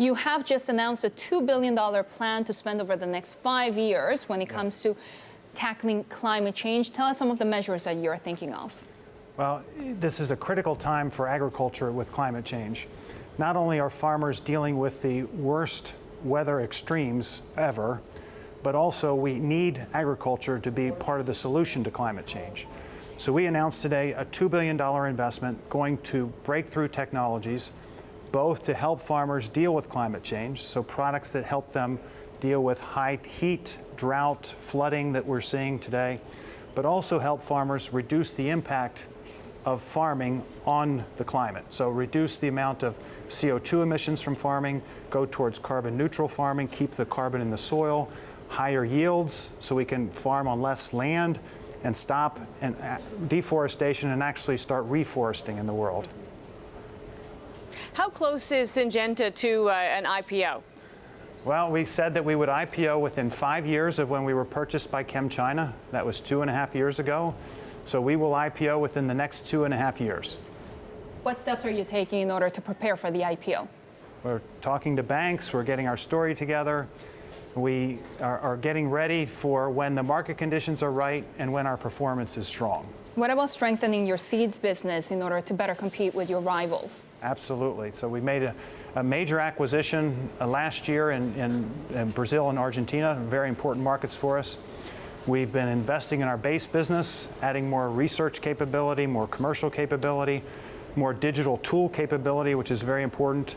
You have just announced a $2 billion plan to spend over the next 5 years when it comes to tackling climate change. Tell us some of the measures that you're thinking of. Well, this is a critical time for agriculture with climate change. Not only are farmers dealing with the worst weather extremes ever, but also we need agriculture to be part of the solution to climate change. So we announced today a $2 billion investment going to breakthrough technologies, both to help farmers deal with climate change, so products that help them deal with high heat, drought, flooding that we're seeing today, but also help farmers reduce the impact of farming on the climate. So reduce the amount of CO2 emissions from farming, go towards carbon neutral farming, keep the carbon in the soil, higher yields so we can farm on less land and stop deforestation and actually start reforesting in the world. How close is Syngenta to an IPO? Well, we said that we would IPO within 5 years of when we were purchased by ChemChina. That was 2.5 years ago. So we will IPO within the next 2.5 years. What steps are you taking in order to prepare for the IPO? We're talking to banks, we're getting our story together. We are getting ready for when the market conditions are right and when our performance is strong. What about strengthening your seeds business in order to better compete with your rivals? Absolutely. So we made a major acquisition last year in Brazil and Argentina, very important markets for us. We've been investing in our base business, adding more research capability, more commercial capability, more digital tool capability, which is very important.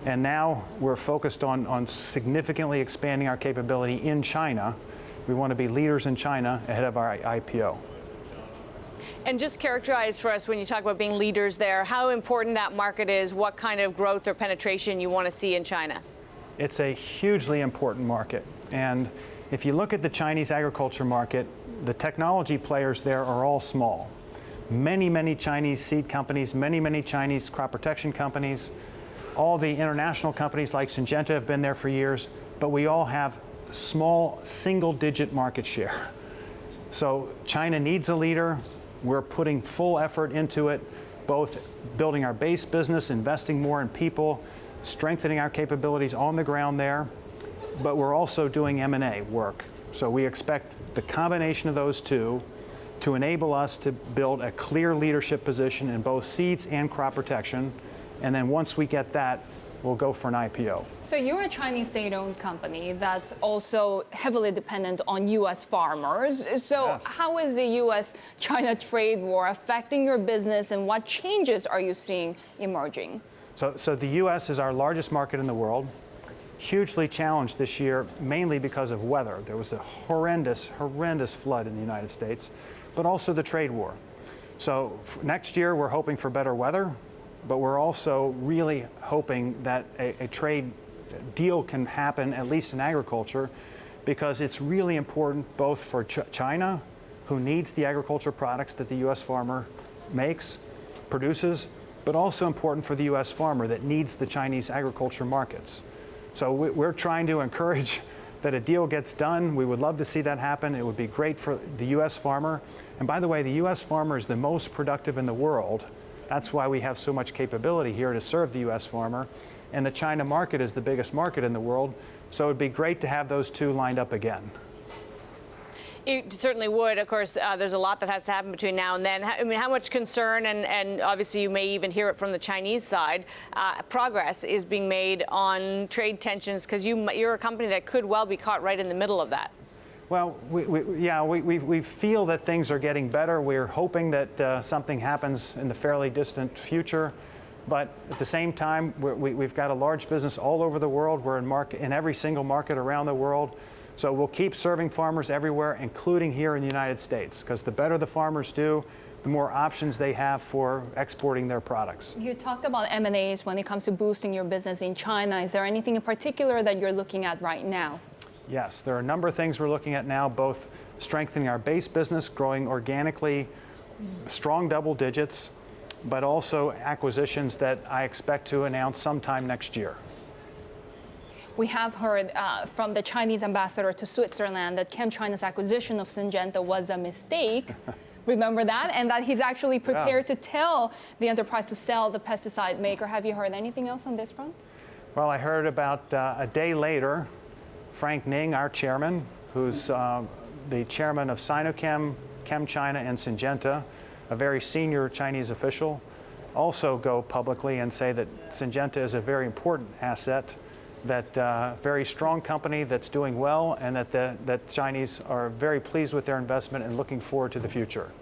And now we're focused on significantly expanding our capability in China. We want to be leaders in China ahead of our IPO. And just characterize for us, when you talk about being leaders there, how important that market is, what kind of growth or penetration you want to see in China? It's a hugely important market. And if you look at the Chinese agriculture market, the technology players there are all small. Many Chinese seed companies, many Chinese crop protection companies. All the international companies like Syngenta have been there for years, but we all have small single-digit market share. So China needs a leader. We're putting full effort into it, both building our base business, investing more in people, strengthening our capabilities on the ground there, but we're also doing M&A work. So we expect the combination of those two to enable us to build a clear leadership position in both seeds and crop protection. And then once we get that, we'll go for an IPO. So you're a Chinese state-owned company that's also heavily dependent on U.S. farmers. So Yes. How is the U.S.-China trade war affecting your business, and what changes are you seeing emerging? So the U.S. is our largest market in the world, hugely challenged this year, mainly because of weather. There was a horrendous flood in the United States, but also the trade war. So next year, we're hoping for better weather, but we're also really hoping that a trade deal can happen, at least in agriculture, because it's really important both for China, who needs the agriculture products that the U.S. farmer produces, but also important for the U.S. farmer that needs the Chinese agriculture markets. So we're trying to encourage that a deal gets done. We would love to see that happen. It would be great for the U.S. farmer. And by the way, the U.S. farmer is the most productive in the world. That's why we have so much capability here to serve the U.S. farmer. And the China market is the biggest market in the world. So it would be great to have those two lined up again. It certainly would. Of course, there's a lot that has to happen between now and then. I mean, how much concern, and obviously you may even hear it from the Chinese side, progress is being made on trade tensions, because you're a company that could well be caught right in the middle of that. Well, we feel that things are getting better. We're hoping that something happens in the fairly distant future. But at the same time, we've got a large business all over the world. We're in every single market around the world. So we'll keep serving farmers everywhere, including here in the United States, because the better the farmers do, the more options they have for exporting their products. You talked about M&As when it comes to boosting your business in China. Is there anything in particular that you're looking at right now? Yes, there are a number of things we're looking at now, both strengthening our base business, growing organically, strong double digits, but also acquisitions that I expect to announce sometime next year. We have heard from the Chinese ambassador to Switzerland that ChemChina's acquisition of Syngenta was a mistake. Remember that? And that he's actually prepared to tell the enterprise to sell the pesticide maker. Have you heard anything else on this front? Well, I heard about a day later, Frank Ning, our chairman, who's the chairman of Sinochem, ChemChina, and Syngenta, a very senior Chinese official, also go publicly and say that Syngenta is a very important asset, that very strong company that's doing well, and that Chinese are very pleased with their investment and looking forward to the future.